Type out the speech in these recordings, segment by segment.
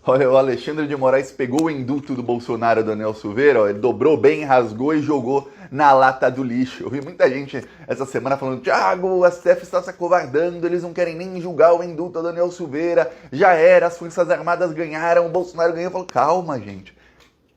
Olha, o Alexandre de Moraes pegou o indulto do Bolsonaro, do Daniel Silveira, ó, ele dobrou bem, rasgou e jogou na lata do lixo. Eu vi muita gente essa semana falando: Thiago, o STF está se acovardando, eles não querem nem julgar o indulto do Daniel Silveira, já era, as Forças Armadas ganharam, o Bolsonaro ganhou. Eu falo: calma, gente,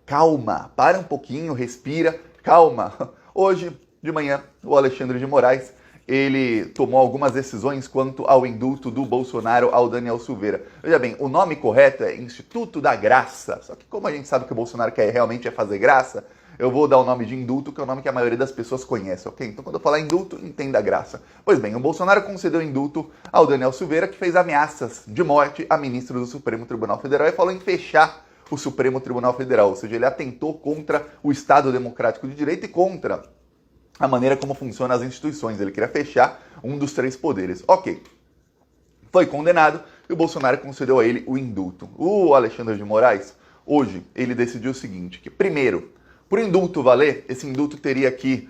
calma, para um pouquinho, respira, calma. Hoje de manhã, o Alexandre de Moraes ele tomou algumas decisões quanto ao indulto do Bolsonaro ao Daniel Silveira. Veja bem, o nome correto é Instituto da Graça, só que como a gente sabe que o Bolsonaro quer realmente fazer graça, eu vou dar o nome de indulto, que é o nome que a maioria das pessoas conhece, ok? Então quando eu falar indulto, entenda a graça. Pois bem, o Bolsonaro concedeu indulto ao Daniel Silveira, que fez ameaças de morte a ministro do Supremo Tribunal Federal e falou em fechar o Supremo Tribunal Federal, ou seja, ele atentou contra o Estado Democrático de Direito e contra a maneira como funcionam as instituições. Ele queria fechar um dos três poderes. Ok. Foi condenado e o Bolsonaro concedeu a ele o indulto. O Alexandre de Moraes, hoje, ele decidiu o seguinte, que primeiro, por indulto valer, esse indulto teria que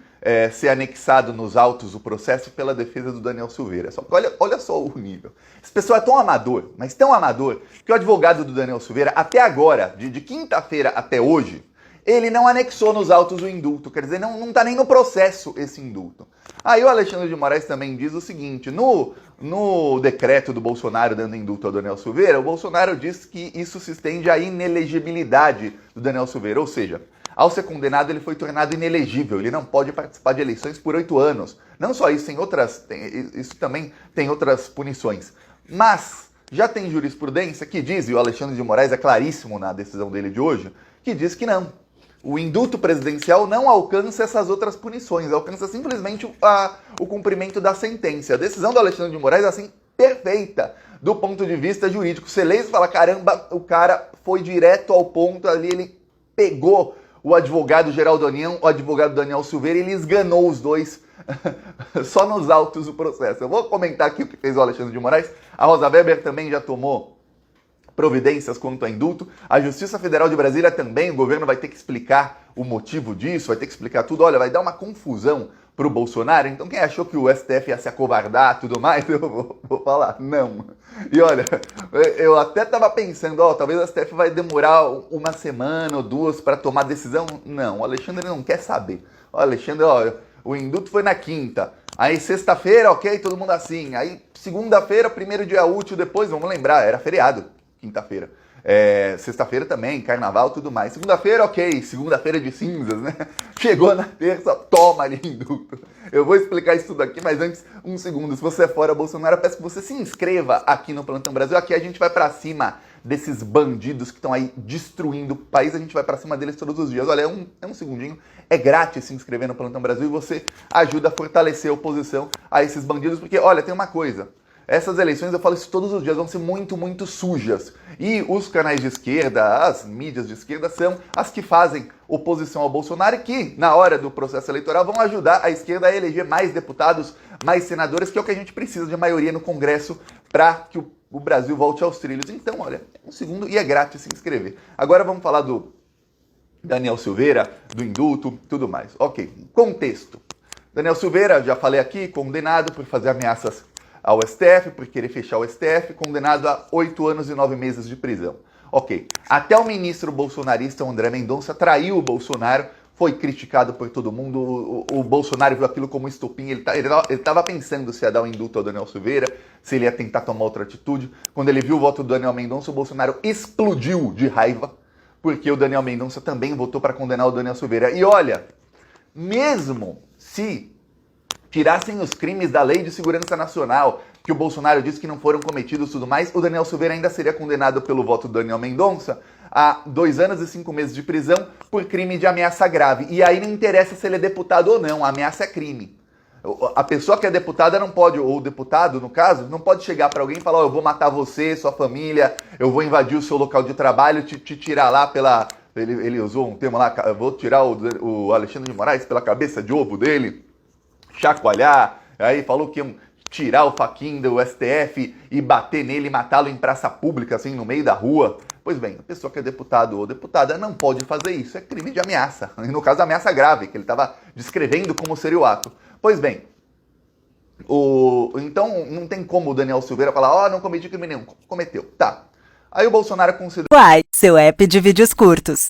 ser anexado nos autos do processo pela defesa do Daniel Silveira. Só que olha só o nível. Esse pessoal é tão amador, mas tão amador, que o advogado do Daniel Silveira, até agora, de quinta-feira até hoje, ele não anexou nos autos o indulto, quer dizer, não está nem no processo esse indulto. Aí o Alexandre de Moraes também diz o seguinte, no decreto do Bolsonaro dando indulto ao Daniel Silveira, o Bolsonaro diz que isso se estende à inelegibilidade do Daniel Silveira, ou seja, ao ser condenado ele foi tornado inelegível, ele não pode participar de eleições por 8 anos. Não só isso, isso também tem outras punições. Mas já tem jurisprudência que diz, e o Alexandre de Moraes é claríssimo na decisão dele de hoje, que diz que não. O indulto presidencial não alcança essas outras punições, alcança simplesmente o cumprimento da sentença. A decisão do Alexandre de Moraes é assim, perfeita do ponto de vista jurídico. Você lê e fala, caramba, o cara foi direto ao ponto ali, ele pegou o advogado Geraldo União, o advogado Daniel Silveira, e ele esganou os dois só nos autos do processo. Eu vou comentar aqui o que fez o Alexandre de Moraes. A Rosa Weber também já tomou providências quanto a indulto. A Justiça Federal de Brasília também, o governo vai ter que explicar o motivo disso, vai ter que explicar tudo. Olha, vai dar uma confusão para o Bolsonaro. Então quem achou que o STF ia se acovardar e tudo mais, eu vou falar, não. E olha, eu até estava pensando, talvez o STF vai demorar uma semana ou duas para tomar decisão. Não, o Alexandre não quer saber. O Alexandre, o indulto foi na quinta. Aí sexta-feira, ok, todo mundo assim. Aí segunda-feira, primeiro dia útil, depois, vamos lembrar, era feriado. Quinta-feira. Sexta-feira também, carnaval, tudo mais. Segunda-feira, ok, segunda-feira de cinzas, né? Chegou na terça, toma ali indulto. Eu vou explicar isso tudo aqui, mas antes, um segundo. Se você é fora Bolsonaro, eu peço que você se inscreva aqui no Plantão Brasil. Aqui a gente vai pra cima desses bandidos que estão aí destruindo o país. A gente vai pra cima deles todos os dias. Olha, é um segundinho. É grátis se inscrever no Plantão Brasil e você ajuda a fortalecer a oposição a esses bandidos. Porque, olha, tem uma coisa. Essas eleições, eu falo isso todos os dias, vão ser muito, muito sujas. E os canais de esquerda, as mídias de esquerda, são as que fazem oposição ao Bolsonaro e que, na hora do processo eleitoral, vão ajudar a esquerda a eleger mais deputados, mais senadores, que é o que a gente precisa de maioria no Congresso para que o Brasil volte aos trilhos. Então, olha, um segundo e é grátis se inscrever. Agora vamos falar do Daniel Silveira, do indulto, tudo mais. Ok, contexto. Daniel Silveira, já falei aqui, condenado por fazer ameaças ao STF, por querer fechar o STF, condenado a 8 anos e 9 meses de prisão. Ok, até o ministro bolsonarista André Mendonça traiu o Bolsonaro, foi criticado por todo mundo, o Bolsonaro viu aquilo como estopim, ele estava pensando se ia dar um indulto ao Daniel Silveira, se ele ia tentar tomar outra atitude. Quando ele viu o voto do Daniel Mendonça, o Bolsonaro explodiu de raiva, porque o Daniel Mendonça também votou para condenar o Daniel Silveira. E olha, mesmo se tirassem os crimes da Lei de Segurança Nacional, que o Bolsonaro disse que não foram cometidos e tudo mais, o Daniel Silveira ainda seria condenado pelo voto do Daniel Mendonça a 2 anos e 5 meses de prisão por crime de ameaça grave. E aí não interessa se ele é deputado ou não, a ameaça é crime. A pessoa que é deputada não pode, ou o deputado, no caso, não pode chegar para alguém e falar, eu vou matar você, sua família, eu vou invadir o seu local de trabalho, te tirar lá pela... Ele usou um termo lá, eu vou tirar o Alexandre de Moraes pela cabeça de ovo dele, chacoalhar, aí falou que iam tirar o faquinho do STF e bater nele e matá-lo em praça pública, assim, no meio da rua. Pois bem, a pessoa que é deputado ou deputada não pode fazer isso, é crime de ameaça. E no caso, ameaça grave, que ele estava descrevendo como seria o ato. Pois bem, então não tem como o Daniel Silveira falar, não cometi crime nenhum, cometeu. Tá, Aí o Bolsonaro considerou Uai, seu app de vídeos curtos.